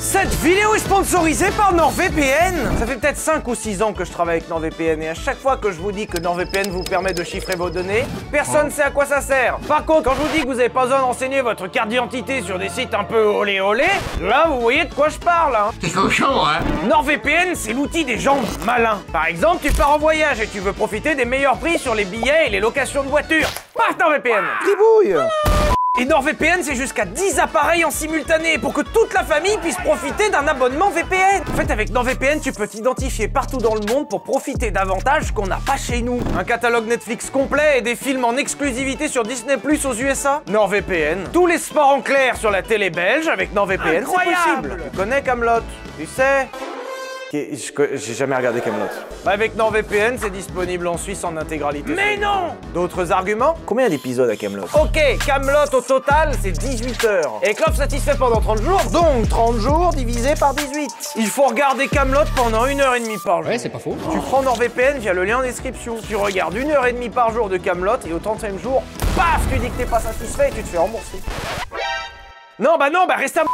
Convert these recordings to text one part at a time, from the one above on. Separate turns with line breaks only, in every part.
Cette vidéo est sponsorisée par NordVPN. Ça fait peut-être 5 ou 6 ans que je travaille avec NordVPN et à chaque fois que je vous dis que NordVPN vous permet de chiffrer vos données, personne ne sait à quoi ça sert. Par contre, quand je vous dis que vous n'avez pas besoin d'enseigner votre carte d'identité sur des sites un peu olé olé, là vous voyez de quoi je parle, hein.
C'est cochon, hein.
NordVPN, c'est l'outil des gens malins. Par exemple, tu pars en voyage et tu veux profiter des meilleurs prix sur les billets et les locations de voitures. Paf, NordVPN. Tribouille. Et NordVPN, c'est jusqu'à 10 appareils en simultané pour que toute la famille puisse profiter d'un abonnement VPN. En fait, avec NordVPN, tu peux t'identifier partout dans le monde pour profiter d'avantages qu'on n'a pas chez nous. Un catalogue Netflix complet et des films en exclusivité sur Disney+ aux USA. NordVPN. Tous les sports en clair sur la télé belge avec NordVPN, c'est possible. Tu connais Kaamelott, tu sais? J'ai jamais regardé Kaamelott. Avec NordVPN, c'est disponible en Suisse en intégralité. Mais non! D'autres arguments? Combien d'épisodes à Kaamelott? Ok, Kaamelott au total, c'est 18 heures. Et club satisfait pendant 30 jours, donc 30 jours divisé par 18. Il faut regarder Kaamelott pendant 1h30 par jour.
Ouais, c'est pas faux.
Tu prends NordVPN via le lien en description. Tu regardes 1h30 par jour de Kaamelott et au 30e jour, paf, tu dis que t'es pas satisfait et tu te fais rembourser. Non, bah reste à...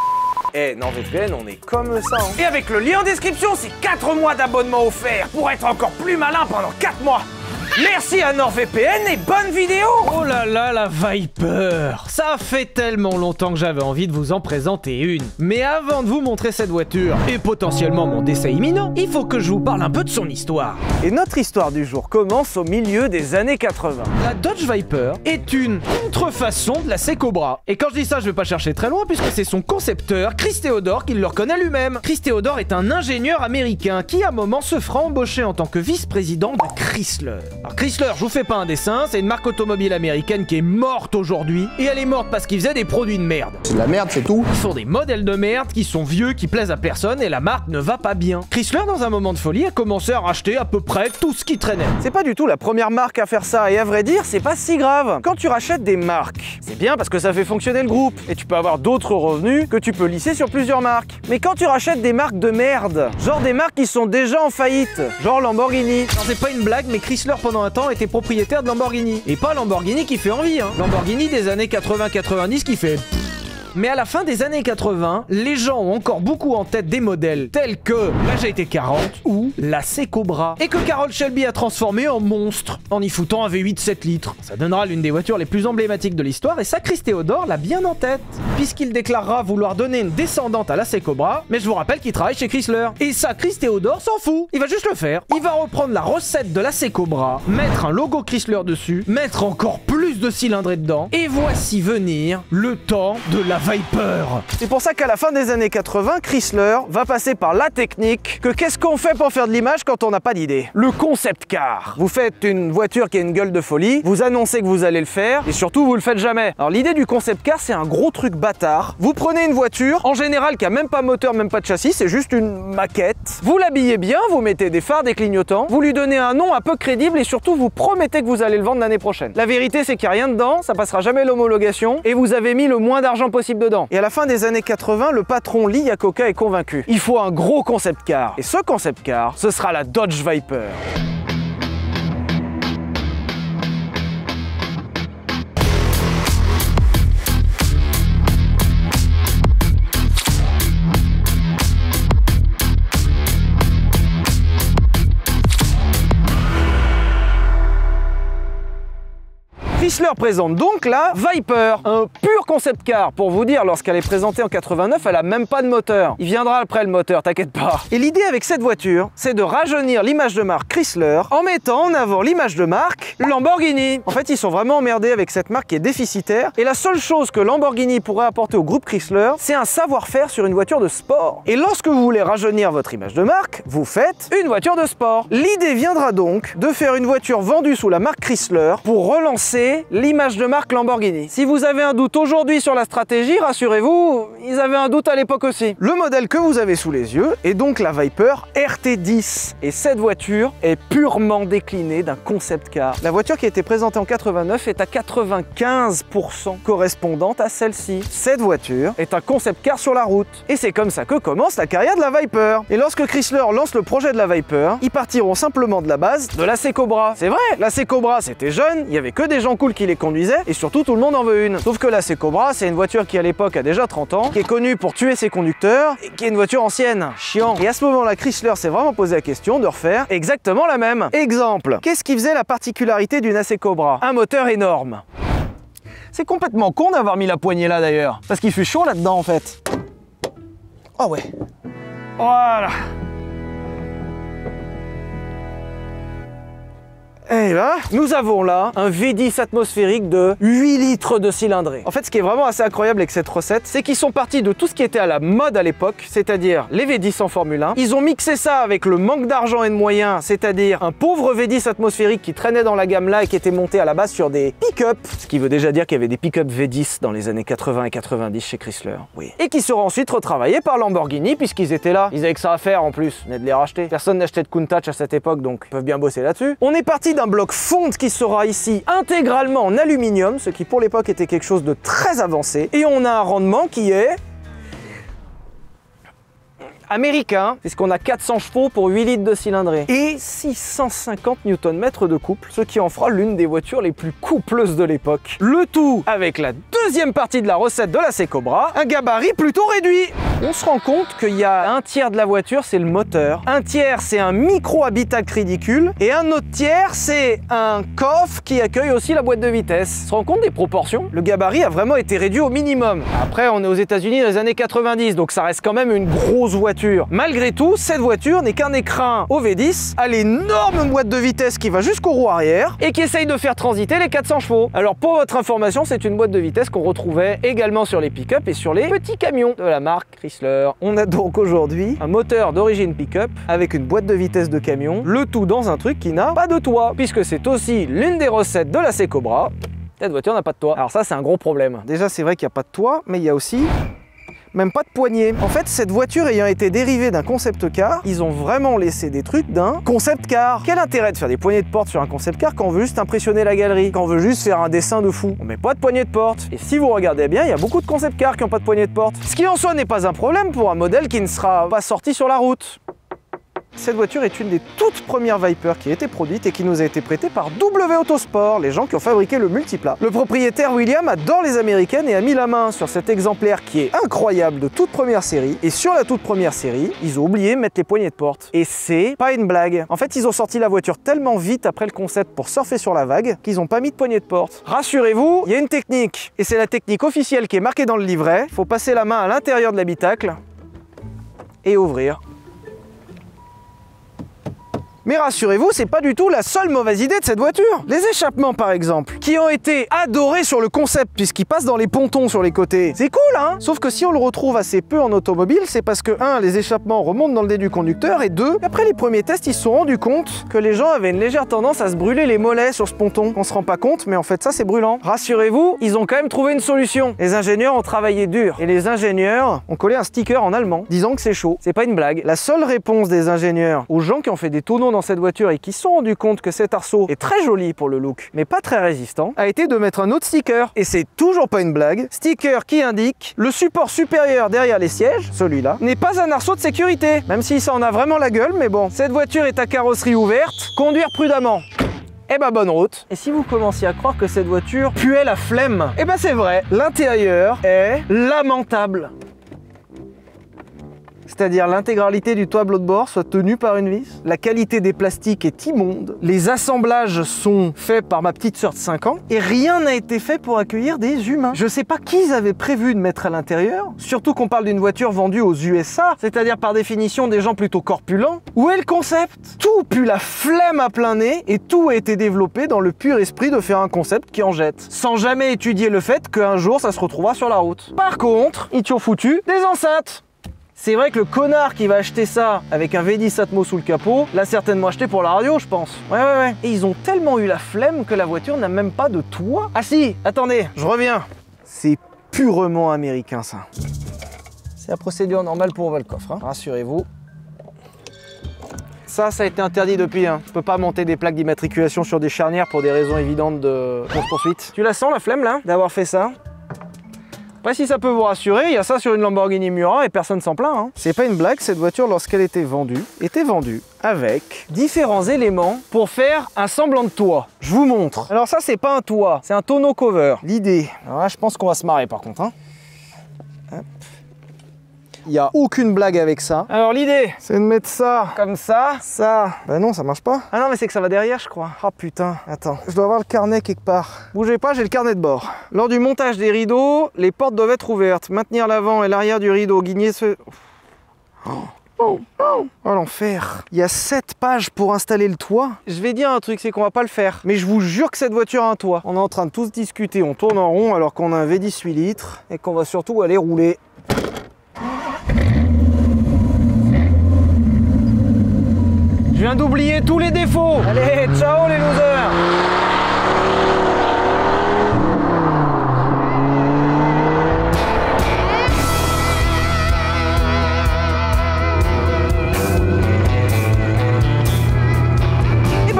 Eh, NordVPN, on est comme ça, hein. Et avec le lien en description, c'est 4 mois d'abonnement offert pour être encore plus malin pendant 4 mois. Merci à NordVPN et bonne vidéo.
Oh là là, la Viper. Ça fait tellement longtemps que j'avais envie de vous en présenter une. Mais avant de vous montrer cette voiture, et potentiellement mon décès imminent, il faut que je vous parle un peu de son histoire.
Et notre histoire du jour commence au milieu des années 80.
La Dodge Viper est une contrefaçon de la C-Cobra. Et quand je dis ça, je vais pas chercher très loin puisque c'est son concepteur, Chris Theodore, qui le reconnaît lui-même. Chris Theodore est un ingénieur américain qui à un moment se fera embaucher en tant que vice-président de Chrysler. Alors Chrysler, je vous fais pas un dessin, c'est une marque automobile américaine qui est morte aujourd'hui. Et elle est morte parce qu'ils faisaient des produits de merde.
C'est de la merde, c'est tout.
Ils font des modèles de merde qui sont vieux, qui plaisent à personne et la marque ne va pas bien. Chrysler, dans un moment de folie, a commencé à racheter à peu près tout ce qui traînait.
C'est pas du tout la première marque à faire ça et à vrai dire, c'est pas si grave. Quand tu rachètes des marques, c'est bien parce que ça fait fonctionner le groupe et tu peux avoir d'autres revenus que tu peux lisser sur plusieurs marques. Mais quand tu rachètes des marques de merde, genre des marques qui sont déjà en faillite, genre Lamborghini.
Non, c'est pas une blague, mais Chrysler pendant un temps était propriétaire de Lamborghini. Et pas Lamborghini qui fait envie, hein. Lamborghini des années 80-90 qui fait... Mais à la fin des années 80, les gens ont encore beaucoup en tête des modèles tels que la GT40 ou la C-Cobra et que Carroll Shelby a transformé en monstre en y foutant un V8 7 litres. Ça donnera l'une des voitures les plus emblématiques de l'histoire et ça, Chris Theodore l'a bien en tête puisqu'il déclarera vouloir donner une descendante à la C-Cobra, mais je vous rappelle qu'il travaille chez Chrysler. Et ça, Chris Theodore s'en fout. Il va juste le faire. Il va reprendre la recette de la C-Cobra, mettre un logo Chrysler dessus, mettre encore plus de cylindrées dedans et voici venir le temps de la Viper.
C'est pour ça qu'à la fin des années 80, Chrysler va passer par la technique que qu'est-ce qu'on fait pour faire de l'image quand on n'a pas d'idée? Le concept car. Vous faites une voiture qui a une gueule de folie, vous annoncez que vous allez le faire et surtout vous le faites jamais. Alors l'idée du concept car, c'est un gros truc bâtard. Vous prenez une voiture, en général qui a même pas moteur, même pas de châssis, c'est juste une maquette. Vous l'habillez bien, vous mettez des phares, des clignotants, vous lui donnez un nom un peu crédible et surtout vous promettez que vous allez le vendre l'année prochaine. La vérité c'est qu'il n'y a rien dedans, ça passera jamais l'homologation et vous avez mis le moins d'argent possible dedans. Et à la fin des années 80, le patron Lee Iacocca est convaincu. Il faut un gros concept car. Et ce concept car, ce sera la Dodge Viper. Chrysler présente donc la Viper, un pur concept car. Pour vous dire, lorsqu'elle est présentée en 89, elle a même pas de moteur. Il viendra après le moteur, t'inquiète pas. Et l'idée avec cette voiture, c'est de rajeunir l'image de marque Chrysler en mettant en avant l'image de marque Lamborghini. En fait, ils sont vraiment emmerdés avec cette marque qui est déficitaire. Et la seule chose que Lamborghini pourrait apporter au groupe Chrysler, c'est un savoir-faire sur une voiture de sport. Et lorsque vous voulez rajeunir votre image de marque, vous faites une voiture de sport. L'idée viendra donc de faire une voiture vendue sous la marque Chrysler pour relancer l'image de marque Lamborghini. Si vous avez un doute aujourd'hui sur la stratégie, rassurez-vous, ils avaient un doute à l'époque aussi. Le modèle que vous avez sous les yeux est donc la Viper RT10. Et cette voiture est purement déclinée d'un concept car. La voiture qui a été présentée en 89 est à 95% correspondante à celle-ci. Cette voiture est un concept car sur la route. Et c'est comme ça que commence la carrière de la Viper. Et lorsque Chrysler lance le projet de la Viper, ils partiront simplement de la base de la C-Cobra. C'est vrai, la C-Cobra c'était jeune, il y avait que des gens cool cool qui les conduisaient, et surtout tout le monde en veut une. Sauf que la C-Cobra, c'est une voiture qui à l'époque a déjà 30 ans, qui est connue pour tuer ses conducteurs, et qui est une voiture ancienne, chiant. Et à ce moment-là, Chrysler s'est vraiment posé la question de refaire exactement la même. Exemple, qu'est-ce qui faisait la particularité d'une C-Cobra? Un moteur énorme. C'est complètement con d'avoir mis la poignée là d'ailleurs, parce qu'il fait chaud là-dedans en fait. Oh ouais. Voilà. Et là, nous avons là un V10 atmosphérique de 8 litres de cylindrée. En fait, ce qui est vraiment assez incroyable avec cette recette, c'est qu'ils sont partis de tout ce qui était à la mode à l'époque, c'est-à-dire les V10 en Formule 1. Ils ont mixé ça avec le manque d'argent et de moyens, c'est-à-dire un pauvre V10 atmosphérique qui traînait dans la gamme là et qui était monté à la base sur des pick-up. Ce qui veut déjà dire qu'il y avait des pick-up V10 dans les années 80 et 90 chez Chrysler. Oui. Et qui seront ensuite retravaillés par Lamborghini puisqu'ils étaient là. Ils avaient que ça à faire en plus, venez de les racheter. Personne n'achetait de Countach à cette époque, donc ils peuvent bien bosser là-dessus. On est parti d'un bloc fonte qui sera ici intégralement en aluminium, ce qui pour l'époque était quelque chose de très avancé. Et on a un rendement qui est américain, puisqu'on a 400 chevaux pour 8 litres de cylindrée et 650 Nm de couple, ce qui en fera l'une des voitures les plus coupleuses de l'époque. Le tout avec la deuxième partie de la recette de la C-Cobra, un gabarit plutôt réduit. On se rend compte qu'il y a un tiers de la voiture, c'est le moteur, un tiers c'est un micro-habitacle ridicule et un autre tiers c'est un coffre qui accueille aussi la boîte de vitesse. On se rend compte des proportions? Le gabarit a vraiment été réduit au minimum. Après, on est aux États-Unis dans les années 90, donc ça reste quand même une grosse voiture. Malgré tout, cette voiture n'est qu'un écrin au V10 à l'énorme boîte de vitesse qui va jusqu'au roue arrière et qui essaye de faire transiter les 400 chevaux. Alors pour votre information, c'est une boîte de vitesse qu'on retrouvait également sur les pick-up et sur les petits camions de la marque Chrysler. On a donc aujourd'hui un moteur d'origine pick-up avec une boîte de vitesse de camion, le tout dans un truc qui n'a pas de toit, puisque c'est aussi l'une des recettes de la C-Cobra. Cette voiture n'a pas de toit. Alors ça, c'est un gros problème. Déjà, c'est vrai qu'il n'y a pas de toit, mais il y a aussi même pas de poignée. En fait, cette voiture ayant été dérivée d'un concept car, ils ont vraiment laissé des trucs d'un concept car. Quel intérêt de faire des poignées de porte sur un concept car quand on veut juste impressionner la galerie, quand on veut juste faire un dessin de fou? On met pas de poignée de porte. Et si vous regardez bien, il y a beaucoup de concept cars qui n'ont pas de poignée de porte. Ce qui en soi n'est pas un problème pour un modèle qui ne sera pas sorti sur la route. Cette voiture est une des toutes premières Viper qui a été produite et qui nous a été prêtée par W Autosport, les gens qui ont fabriqué le multiplat. Le propriétaire William adore les américaines et a mis la main sur cet exemplaire qui est incroyable de toute première série. Et sur la toute première série, ils ont oublié de mettre les poignées de porte. Et c'est pas une blague. En fait, ils ont sorti la voiture tellement vite après le concept pour surfer sur la vague qu'ils n'ont pas mis de poignées de porte. Rassurez-vous, il y a une technique. Et c'est la technique officielle qui est marquée dans le livret. Il faut passer la main à l'intérieur de l'habitacle et ouvrir. Mais rassurez-vous, c'est pas du tout la seule mauvaise idée de cette voiture. Les échappements par exemple, qui ont été adorés sur le concept puisqu'ils passent dans les pontons sur les côtés. C'est cool hein. Sauf que si on le retrouve assez peu en automobile, c'est parce que 1, les échappements remontent dans le nez du conducteur et 2, après les premiers tests, ils se sont rendus compte que les gens avaient une légère tendance à se brûler les mollets sur ce ponton. On se rend pas compte, mais en fait ça c'est brûlant. Rassurez-vous, ils ont quand même trouvé une solution. Les ingénieurs ont travaillé dur et les ingénieurs ont collé un sticker en allemand disant que c'est chaud. C'est pas une blague. La seule réponse des ingénieurs aux gens qui ont fait des tonneaux dans cette voiture et qui se sont rendus compte que cet arceau est très joli pour le look, mais pas très résistant, a été de mettre un autre sticker. Et c'est toujours pas une blague. Sticker qui indique le support supérieur derrière les sièges, celui-là, n'est pas un arceau de sécurité. Même si ça en a vraiment la gueule, mais bon. Cette voiture est à carrosserie ouverte. Conduire prudemment. Eh ben bonne route. Et si vous commenciez à croire que cette voiture puait la flemme, eh ben c'est vrai. L'intérieur est lamentable. C'est-à-dire l'intégralité du tableau de bord soit tenue par une vis. La qualité des plastiques est immonde. Les assemblages sont faits par ma petite sœur de 5 ans et rien n'a été fait pour accueillir des humains. Je sais pas qui ils avaient prévu de mettre à l'intérieur, surtout qu'on parle d'une voiture vendue aux USA, c'est-à-dire par définition des gens plutôt corpulents. Où est le concept? Tout pue la flemme à plein nez et tout a été développé dans le pur esprit de faire un concept qui en jette, sans jamais étudier le fait qu'un jour ça se retrouvera sur la route. Par contre, ils t'ont foutu des enceintes. C'est vrai que le connard qui va acheter ça avec un V10 Atmo sous le capot l'a certainement acheté pour la radio, je pense. Ouais. Et ils ont tellement eu la flemme que la voiture n'a même pas de toit. Ah si, attendez, je reviens. C'est purement américain ça. C'est la procédure normale pour ouvrir le coffre, hein. Rassurez-vous. Ça a été interdit depuis. Hein. Je peux pas monter des plaques d'immatriculation sur des charnières pour des raisons évidentes de course-poursuite. Tu la sens la flemme là, d'avoir fait ça? Après, si ça peut vous rassurer, il y a ça sur une Lamborghini Miura et personne s'en plaint. Hein. C'est pas une blague, cette voiture, lorsqu'elle était vendue avec différents éléments pour faire un semblant de toit. Je vous montre. Alors ça, c'est pas un toit, c'est un tonneau cover. L'idée, alors là, je pense qu'on va se marrer par contre. Hein. Hop. Il n'y a aucune blague avec ça. Alors l'idée, c'est de mettre ça comme ça, ça. Bah non, ça marche pas. Ah non, mais c'est que ça va derrière, je crois. Ah putain, attends. Je dois avoir le carnet quelque part. Bougez pas, j'ai le carnet de bord. Lors du montage des rideaux, les portes doivent être ouvertes. Maintenir l'avant et l'arrière du rideau. Guigner ce... Oh l'enfer. Il y a 7 pages pour installer le toit. Je vais dire un truc, c'est qu'on va pas le faire. Mais je vous jure que cette voiture a un toit. On est en train de tous discuter, on tourne en rond alors qu'on a un V10 8 litres et qu'on va surtout aller rouler. Je viens d'oublier tous les défauts. Allez, ciao les losers.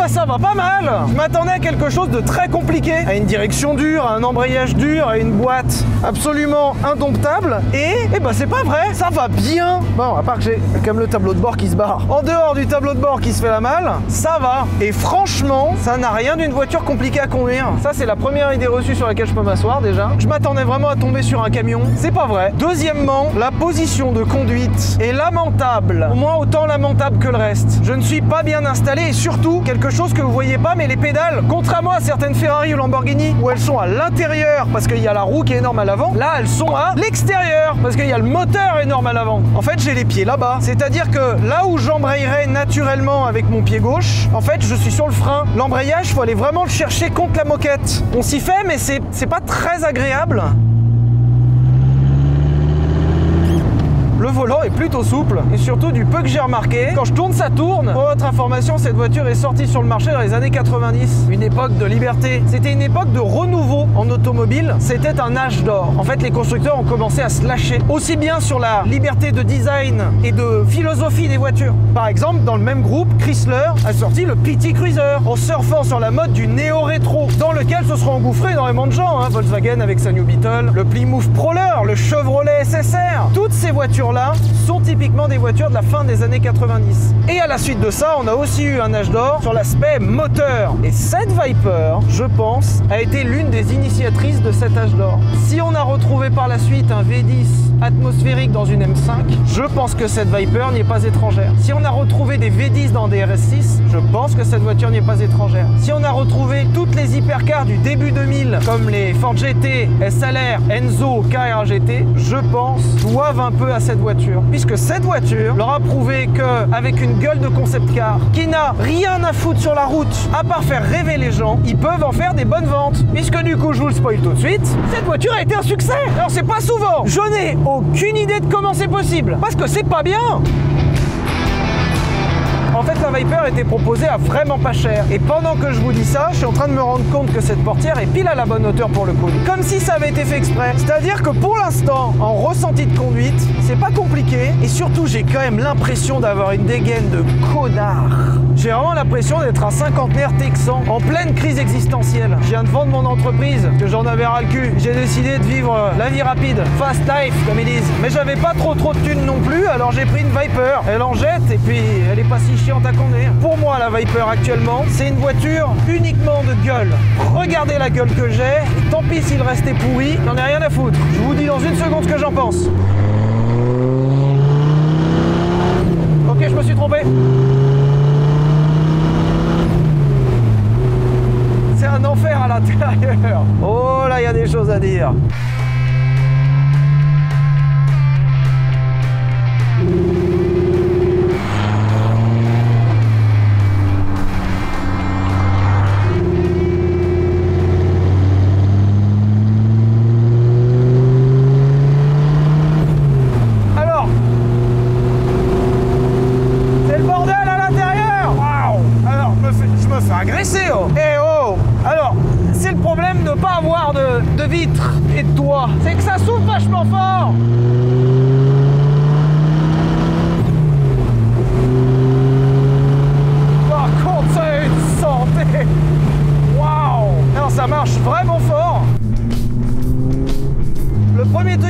Ça va pas mal. Je m'attendais à quelque chose de très compliqué, à une direction dure, à un embrayage dur, à une boîte absolument indomptable. Et bah c'est pas vrai, ça va bien. Bon, à part que j'ai quand même le tableau de bord qui se barre. En dehors du tableau de bord qui se fait la malle, ça va. Et franchement, ça n'a rien d'une voiture compliquée à conduire. Ça, c'est la première idée reçue sur laquelle je peux m'asseoir déjà. Je m'attendais vraiment à tomber sur un camion. C'est pas vrai. Deuxièmement, la position de conduite est lamentable. Au moins autant lamentable que le reste. Je ne suis pas bien installé et surtout, quelque chose que vous voyez pas, mais les pédales, contrairement à certaines Ferrari ou Lamborghini où elles sont à l'intérieur parce qu'il y a la roue qui est énorme à l'avant, là elles sont à l'extérieur parce qu'il y a le moteur énorme à l'avant. En fait, j'ai les pieds là-bas, c'est-à-dire que là où j'embrayerais naturellement avec mon pied gauche, en fait je suis sur le frein. L'embrayage, faut aller vraiment le chercher contre la moquette. On s'y fait, mais c'est pas très agréable. Le volant est plutôt souple et surtout du peu que j'ai remarqué, quand je tourne ça tourne. Pour votre information, cette voiture est sortie sur le marché dans les années 90, une époque de liberté. C'était une époque de renouveau en automobile, c'était un âge d'or. En fait, les constructeurs ont commencé à se lâcher, aussi bien sur la liberté de design et de philosophie des voitures. Par exemple, dans le même groupe, Chrysler a sorti le PT Cruiser, en surfant sur la mode du néo-rétro, dans lequel se seront engouffrés énormément de gens. Hein. Volkswagen avec sa New Beetle, le Plymouth Prowler, le Chevrolet SSR, toutes ces voitures là sont typiquement des voitures de la fin des années 90. Et à la suite de ça, on a aussi eu un âge d'or sur l'aspect moteur. Et cette Viper, je pense, a été l'une des initiatrices de cet âge d'or. Si on a retrouvé par la suite un V10 atmosphérique dans une M5, je pense que cette Viper n'y est pas étrangère. Si on a retrouvé des V10 dans des RS6, je pense que cette voiture n'y est pas étrangère. Si on a retrouvé toutes les hypercars du début 2000, comme les Ford GT, SLR, Enzo, Carrera GT, je pense, doivent un peu à cette voiture. Puisque cette voiture leur a prouvé qu'avec une gueule de concept car qui n'a rien à foutre sur la route, à part faire rêver les gens, ils peuvent en faire des bonnes ventes. Puisque du coup, je vous le spoil tout de suite, cette voiture a été un succès. Alors c'est pas souvent. Je n'ai aucune idée de comment c'est possible. Parce que c'est pas bien. En fait, la Viper était proposée à vraiment pas cher. Et pendant que je vous dis ça, je suis en train de me rendre compte que cette portière est pile à la bonne hauteur pour le coup. Comme si ça avait été fait exprès. C'est-à-dire que pour l'instant, en ressenti de conduite, c'est pas compliqué. Et surtout, j'ai quand même l'impression d'avoir une dégaine de connard. J'ai vraiment l'impression d'être un cinquantenaire texan en pleine crise existentielle. Je viens de vendre mon entreprise, que j'en avais ras le cul. J'ai décidé de vivre la vie rapide, fast life, comme ils disent. Mais j'avais pas trop de thunes non plus, alors j'ai pris une Viper. Elle en jette et puis elle est pas si chiante à conduire. Pour moi, la Viper actuellement, c'est une voiture uniquement de gueule. Regardez la gueule que j'ai, et tant pis s'il restait pourri, j'en ai rien à foutre. Je vous dis dans une seconde ce que j'en pense. Ok, je me suis trompé. C'est un enfer à l'intérieur. Oh là, il y a des choses à dire. De vitres et de toit, c'est que ça souffle vachement fort. Par contre, c'est une santé. Waouh! Alors ça marche vraiment fort. Le premier truc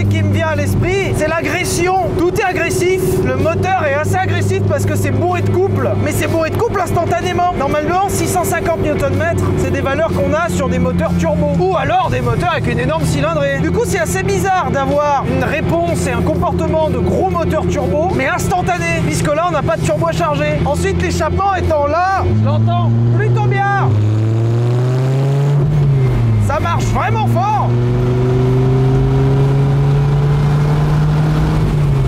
agressif. Le moteur est assez agressif parce que c'est bourré de couple. Mais c'est bourré de couple instantanément. Normalement, 650 Nm, c'est des valeurs qu'on a sur des moteurs turbo. Ou alors des moteurs avec une énorme cylindrée. Du coup, c'est assez bizarre d'avoir une réponse et un comportement de gros moteur turbo, mais instantané, puisque là, on n'a pas de turbo à charger. Ensuite, l'échappement étant là, je l'entends plutôt bien. Ça marche vraiment fort.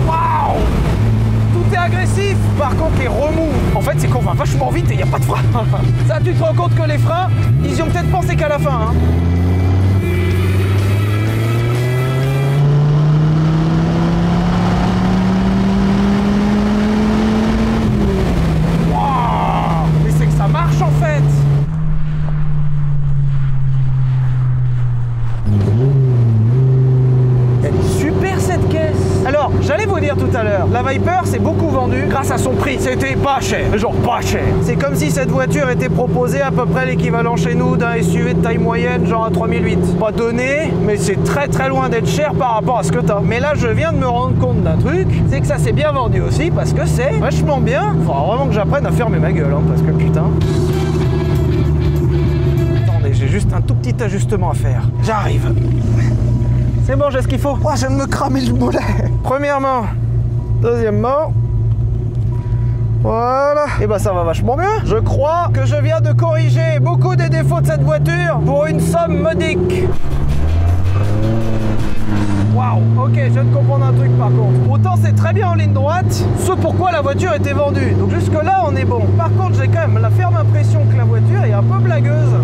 Waouh! Tout est agressif. Par contre, les remous, en fait, c'est qu'on va vachement vite et il n'y a pas de frein. Ça, tu te rends compte que les freins, ils y ont peut-être pensé qu'à la fin, hein. J'allais vous dire tout à l'heure, la Viper s'est beaucoup vendue grâce à son prix. C'était pas cher, genre pas cher. C'est comme si cette voiture était proposée à peu près l'équivalent chez nous d'un SUV de taille moyenne, genre à 3008. Pas donné, mais c'est très loin d'être cher par rapport à ce que t'as. Mais là, je viens de me rendre compte d'un truc, c'est que ça s'est bien vendu aussi parce que c'est vachement bien. Faudra vraiment que j'apprenne à fermer ma gueule, hein, parce que putain... Attendez, j'ai juste un tout petit ajustement à faire. J'arrive. C'est bon, j'ai ce qu'il faut. Oh, je viens de me cramer le mollet. Premièrement, deuxièmement, voilà. Et bah ça va vachement mieux. Je crois que je viens de corriger beaucoup des défauts de cette voiture pour une somme modique. Waouh, ok, je viens de comprendre un truc par contre. Autant c'est très bien en ligne droite, ce pourquoi la voiture était vendue. Donc jusque là on est bon. Par contre j'ai quand même la ferme impression que la voiture est un peu blagueuse.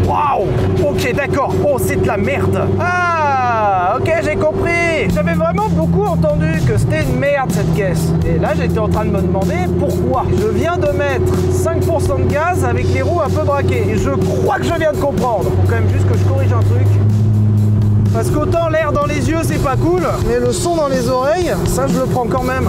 Waouh! Ok, d'accord. Oh, c'est de la merde. Ah, ok, j'ai compris. J'avais vraiment beaucoup entendu que c'était une merde cette caisse. Et là, j'étais en train de me demander pourquoi. Je viens de mettre 5% de gaz avec les roues un peu braquées. Et je crois que je viens de comprendre. Faut quand même juste que je corrige un truc. Parce qu'autant l'air dans les yeux, c'est pas cool, mais le son dans les oreilles, ça, je le prends quand même.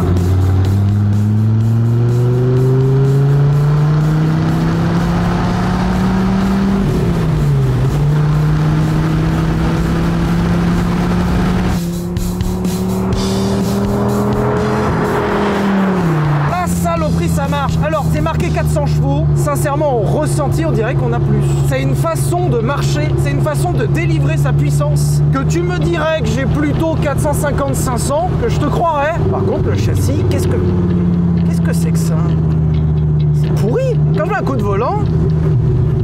Alors, c'est marqué 400 chevaux. Sincèrement, au ressenti, on dirait qu'on a plus. C'est une façon de marcher, c'est une façon de délivrer sa puissance. Que tu me dirais que j'ai plutôt 450-500, que je te croirais. Par contre, le châssis, qu'est-ce que c'est que ça? C'est pourri. Quand je mets un coup de volant,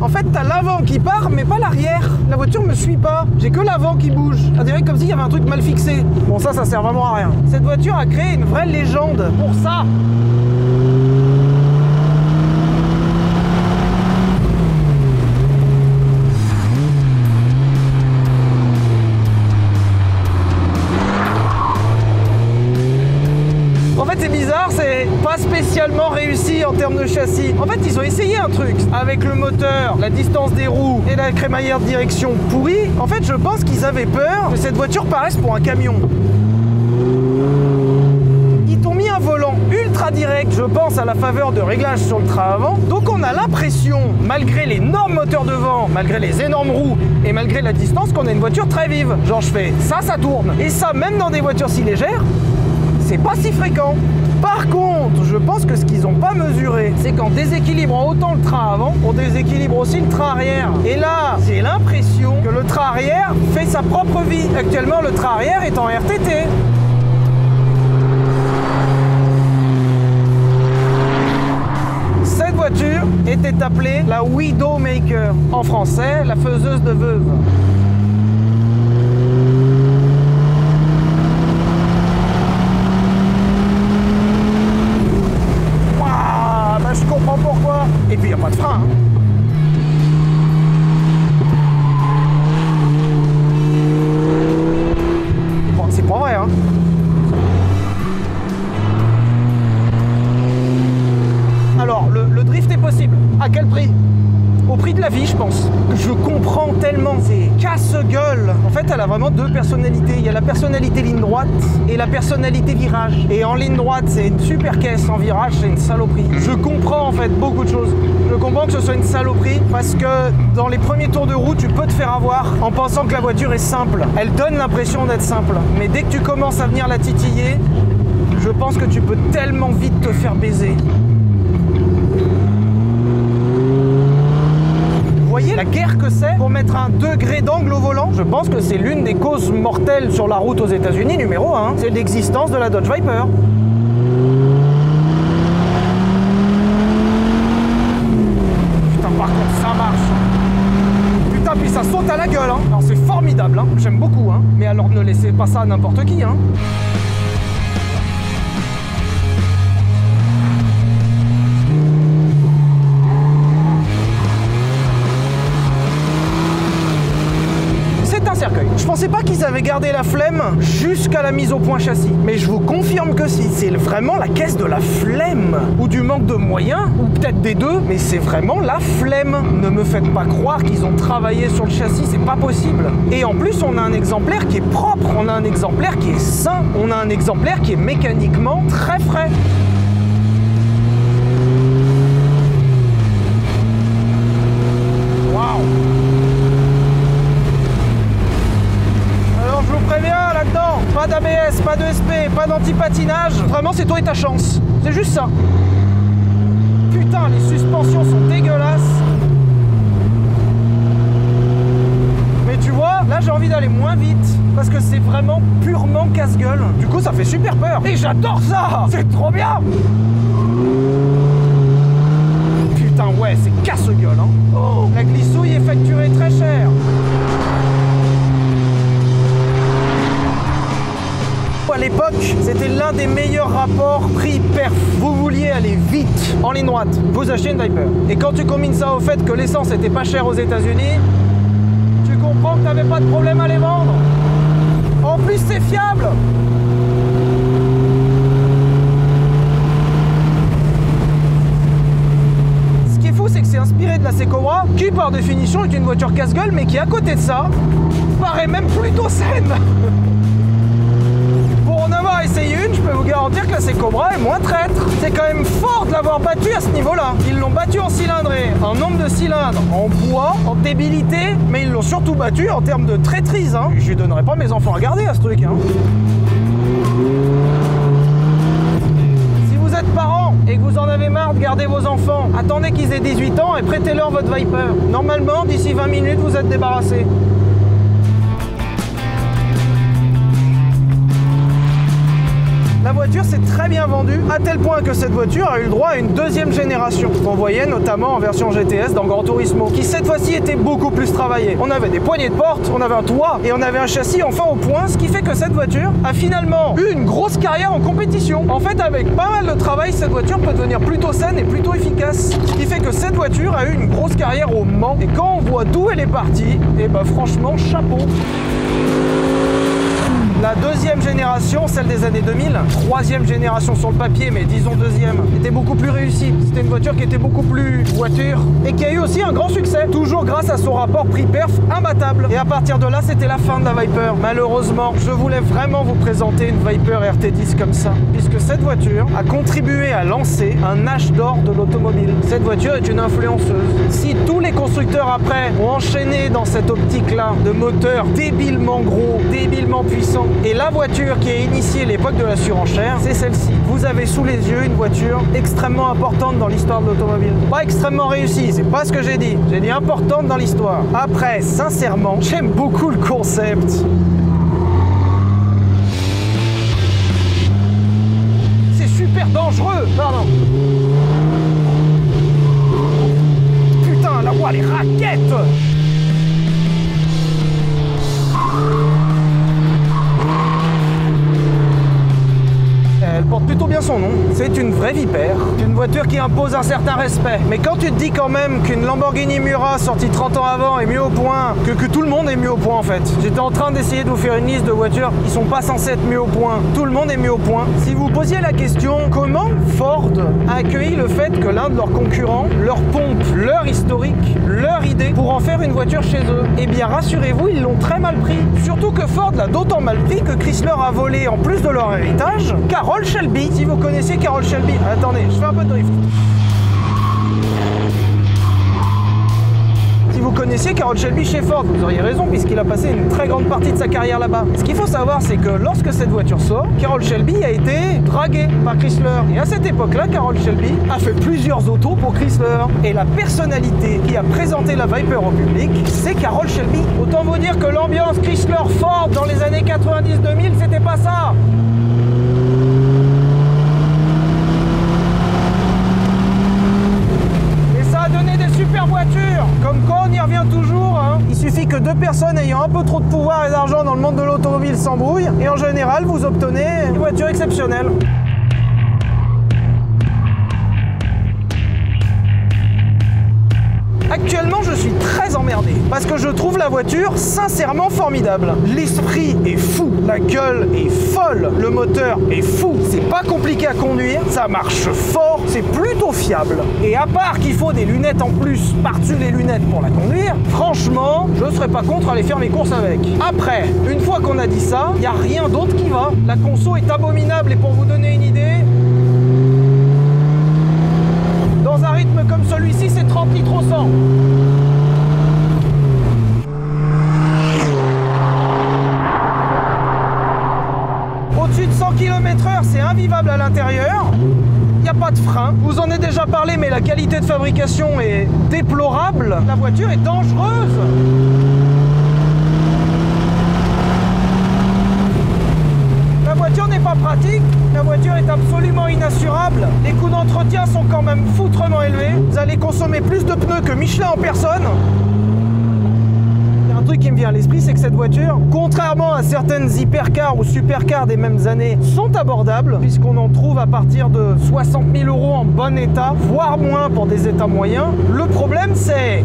en fait, t'as l'avant qui part, mais pas l'arrière. La voiture me suit pas. J'ai que l'avant qui bouge. On dirait comme s'il y avait un truc mal fixé. Bon, ça sert vraiment à rien. Cette voiture a créé une vraie légende pour ça. C'est bizarre, c'est pas spécialement réussi en termes de châssis. En fait, ils ont essayé un truc avec le moteur, la distance des roues et la crémaillère de direction pourrie. En fait, je pense qu'ils avaient peur que cette voiture paraisse pour un camion. Ils t'ont mis un volant ultra direct, je pense, à la faveur de réglages sur le train avant. Donc on a l'impression, malgré l'énorme moteur devant, malgré les énormes roues et malgré la distance, qu'on a une voiture très vive. Genre je fais ça, ça tourne. Et ça, même dans des voitures si légères, c'est pas si fréquent. Par contre, je pense que ce qu'ils n'ont pas mesuré, c'est qu'en déséquilibrant autant le train avant, on déséquilibre aussi le train arrière. Et là, j'ai l'impression que le train arrière fait sa propre vie. Actuellement, le train arrière est en RTT. Cette voiture était appelée la Widowmaker. En français, la faiseuse de veuve. Et puis il n'y a pas de frein. Hein. Bon, c'est pas vrai. Hein. Alors, le drift est possible. À quel prix? Au prix de la vie, je pense. Je comprends tellement. C'est casse-gueule. En fait, elle a vraiment deux personnalités. Il y a la personnalité ligne droite et la personnalité virage. Et en ligne droite, c'est une super caisse. En virage, c'est une saloperie. Je comprends en fait beaucoup de choses. Je comprends que ce soit une saloperie parce que dans les premiers tours de roue, tu peux te faire avoir en pensant que la voiture est simple. Elle donne l'impression d'être simple. Mais dès que tu commences à venir la titiller, pense que tu peux tellement vite te faire baiser. Vous voyez la guerre que c'est pour mettre un degré d'angle au volant? Je pense que c'est l'une des causes mortelles sur la route aux États-Unis, numéro 1. C'est l'existence de la Dodge Viper. Putain, par contre, ça marche. Putain, puis ça saute à la gueule, hein. Alors c'est formidable, hein. J'aime beaucoup, hein. Mais alors ne laissez pas ça à n'importe qui, hein. Cercueil. Je pensais pas qu'ils avaient gardé la flemme jusqu'à la mise au point châssis, mais je vous confirme que si, c'est vraiment la caisse de la flemme, ou du manque de moyens, ou peut-être des deux, mais c'est vraiment la flemme. Ne me faites pas croire qu'ils ont travaillé sur le châssis, c'est pas possible. Et en plus, on a un exemplaire qui est propre, on a un exemplaire qui est sain, on a un exemplaire qui est mécaniquement très frais. Pas d'ABS, pas de SP, pas d'anti-patinage. Vraiment, c'est toi et ta chance. C'est juste ça. Putain, les suspensions sont dégueulasses. Mais tu vois, là, j'ai envie d'aller moins vite. Parce que c'est vraiment purement casse-gueule. Du coup, ça fait super peur. Et j'adore ça. C'est trop bien. Putain, ouais, c'est casse-gueule, hein. Oh, la glissouille est facturée très cher. À l'époque, c'était l'un des meilleurs rapports prix-perf. Vous vouliez aller vite en ligne droite, vous achetez une Viper. Et quand tu combines ça au fait que l'essence était pas chère aux États-Unis, tu comprends que tu n'avais pas de problème à les vendre. En plus, c'est fiable. Ce qui est fou, c'est que c'est inspiré de la Cobra, qui par définition est une voiture casse-gueule, mais qui à côté de ça, paraît même plutôt saine. Essayé une, je peux vous garantir que la Cobra est moins traître. C'est quand même fort de l'avoir battu à ce niveau-là. Ils l'ont battu en cylindrée, en nombre de cylindres, en poids, en débilité, mais ils l'ont surtout battu en termes de traîtrise. Hein. Je lui donnerai pas mes enfants à garder à ce truc. Hein. Si vous êtes parent et que vous en avez marre de garder vos enfants, attendez qu'ils aient 18 ans et prêtez-leur votre Viper. Normalement, d'ici 20 minutes, vous êtes débarrassés. La voiture s'est très bien vendue, à tel point que cette voiture a eu le droit à une deuxième génération, qu'on voyait notamment en version GTS dans Gran Turismo, qui cette fois-ci était beaucoup plus travaillée. On avait des poignées de porte, on avait un toit et on avait un châssis enfin au point, ce qui fait que cette voiture a finalement eu une grosse carrière en compétition. En fait, avec pas mal de travail, cette voiture peut devenir plutôt saine et plutôt efficace, ce qui fait que cette voiture a eu une grosse carrière au Mans. Et quand on voit d'où elle est partie, et bah franchement, chapeau. La deuxième génération, celle des années 2000, troisième génération sur le papier, mais disons deuxième, était beaucoup plus réussie. C'était une voiture qui était beaucoup plus voiture et qui a eu aussi un grand succès, toujours grâce à son rapport prix-perf imbattable. Et à partir de là, c'était la fin de la Viper. Malheureusement, je voulais vraiment vous présenter une Viper RT10 comme ça, puisque cette voiture a contribué à lancer un âge d'or de l'automobile. Cette voiture est une influenceuse. Si tous les constructeurs après ont enchaîné dans cette optique-là de moteurs débilement gros, débilement puissants, et la voiture qui a initié l'époque de la surenchère, c'est celle-ci. Vous avez sous les yeux une voiture extrêmement importante dans l'histoire de l'automobile. Pas extrêmement réussie, c'est pas ce que j'ai dit. J'ai dit importante dans l'histoire. Après, sincèrement, j'aime beaucoup le concept. C'est super dangereux, pardon. Putain, la voie, les raquettes. Elle porte plutôt bien son nom. C'est une vraie Vipère. Une voiture qui impose un certain respect. Mais quand tu te dis quand même qu'une Lamborghini Miura sortie 30 ans avant est mieux au point, que tout le monde est mieux au point en fait. J'étais en train d'essayer de vous faire une liste de voitures qui sont pas censées être mieux au point. Tout le monde est mieux au point. Si vous posiez la question, comment Ford a accueilli le fait que l'un de leurs concurrents leur pompe leur historique, leur idée pour en faire une voiture chez eux? Eh bien rassurez-vous, ils l'ont très mal pris. Surtout que Ford l'a d'autant mal pris que Chrysler a volé en plus de leur héritage Carroll Shelby. Si vous connaissez Carroll Shelby, attendez, je fais un peu de drift. Si vous connaissiez Carroll Shelby chez Ford, vous auriez raison puisqu'il a passé une très grande partie de sa carrière là-bas. Ce qu'il faut savoir, c'est que lorsque cette voiture sort, Carroll Shelby a été dragué par Chrysler. Et à cette époque-là, Carroll Shelby a fait plusieurs autos pour Chrysler. Et la personnalité qui a présenté la Viper au public, c'est Carroll Shelby. Autant vous dire que l'ambiance Chrysler Ford dans les années 90-2000, c'était pas ça. Super voiture. Comme quoi on y revient toujours, hein. Il suffit que deux personnes ayant un peu trop de pouvoir et d'argent dans le monde de l'automobile s'embrouillent et en général vous obtenez une voiture exceptionnelle. Actuellement, je suis très emmerdé parce que je trouve la voiture sincèrement formidable. L'esprit est fou, la gueule est folle, le moteur est fou. C'est pas compliqué à conduire, ça marche fort, c'est plutôt fiable. Et à part qu'il faut des lunettes en plus par-dessus les lunettes pour la conduire, franchement, je serais pas contre aller faire mes courses avec. Après, une fois qu'on a dit ça, il n'y a rien d'autre qui va. La conso est abominable et pour vous donner une idée, dans un rythme comme celui-ci, c'est 30 litres au 100. Au-dessus de 100 km/h, c'est invivable à l'intérieur. Il n'y a pas de frein. Je vous en ai déjà parlé, mais la qualité de fabrication est déplorable. La voiture est dangereuse. La voiture n'est pas pratique, la voiture est absolument inassurable. Les coûts d'entretien sont quand même foutrement élevés. Vous allez consommer plus de pneus que Michelin en personne. Il y a un truc qui me vient à l'esprit, c'est que cette voiture, contrairement à certaines hypercars ou supercars des mêmes années, sont abordables, puisqu'on en trouve à partir de 60 000 € en bon état, voire moins pour des états moyens. Le problème, c'est...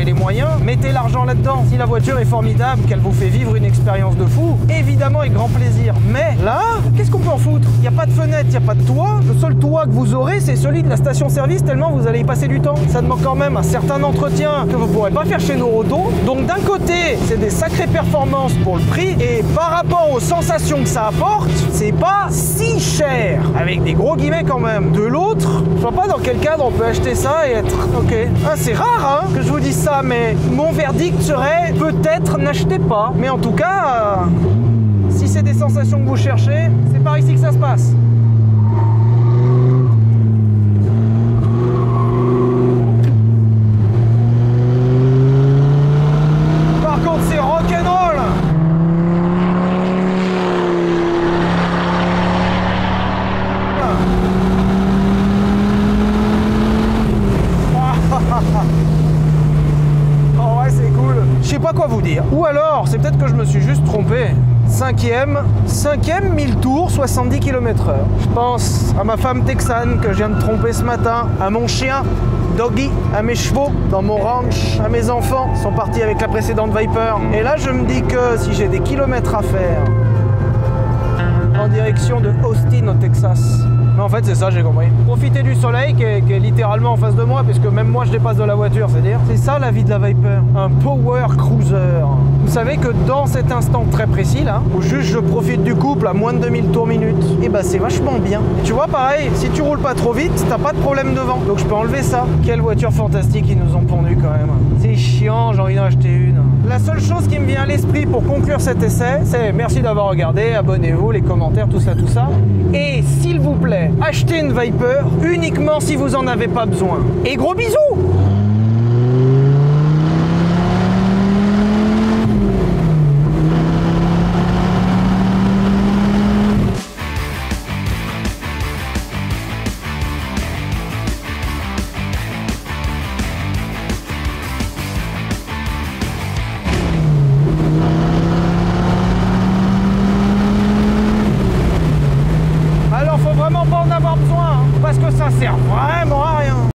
les moyens, mettez l'argent là-dedans. Si la voiture est formidable, qu'elle vous fait vivre une expérience de fou, évidemment avec grand plaisir. Mais là, qu'est-ce qu'on peut en foutre? Il n'y a pas de fenêtre, il n'y a pas de toit. Le seul toit que vous aurez, c'est celui de la station-service, tellement vous allez y passer du temps. Ça demande quand même un certain entretien que vous ne pourrez pas faire chez nos autos. Donc d'un côté, c'est des sacrées performances pour le prix, et par rapport aux sensations que ça apporte, c'est pas si cher. Avec des gros guillemets quand même. De l'autre, je vois pas dans quel cadre on peut acheter ça et être... Ok. Ah, c'est rare, hein, que je vous dise ça, mais mon verdict serait peut-être n'achetez pas. Mais en tout cas, si c'est des sensations que vous cherchez, c'est par ici que ça se passe. Par contre, c'est rock'n'roll. Je sais pas quoi vous dire. Ou alors, c'est peut-être que je me suis juste trompé. Cinquième 1000 tours, 70 km/h. Je pense à ma femme texane que je viens de tromper ce matin, à mon chien, Doggy, à mes chevaux, dans mon ranch, à mes enfants, qui sont partis avec la précédente Viper. Et là, je me dis que si j'ai des kilomètres à faire en direction de Austin, au Texas, mais en fait, c'est ça, j'ai compris. Profiter du soleil qui est littéralement en face de moi, puisque même moi, je dépasse de la voiture, c'est dire. C'est ça la vie de la Viper, un power cruiser. Vous savez que dans cet instant très précis, là, où juste je profite du couple à moins de 2000 tours minute, et bah c'est vachement bien. Et tu vois, pareil, si tu roules pas trop vite, t'as pas de problème devant. Donc je peux enlever ça. Quelle voiture fantastique ils nous ont pondu quand même. C'est chiant, j'ai envie d'en acheter une. La seule chose qui me vient à l'esprit pour conclure cet essai, c'est merci d'avoir regardé, abonnez-vous, les commentaires, tout ça. Et s'il vous plaît, achetez une Viper uniquement si vous en avez pas besoin. Et gros bisous! Vraiment pas en avoir besoin, hein, parce que ça sert vraiment à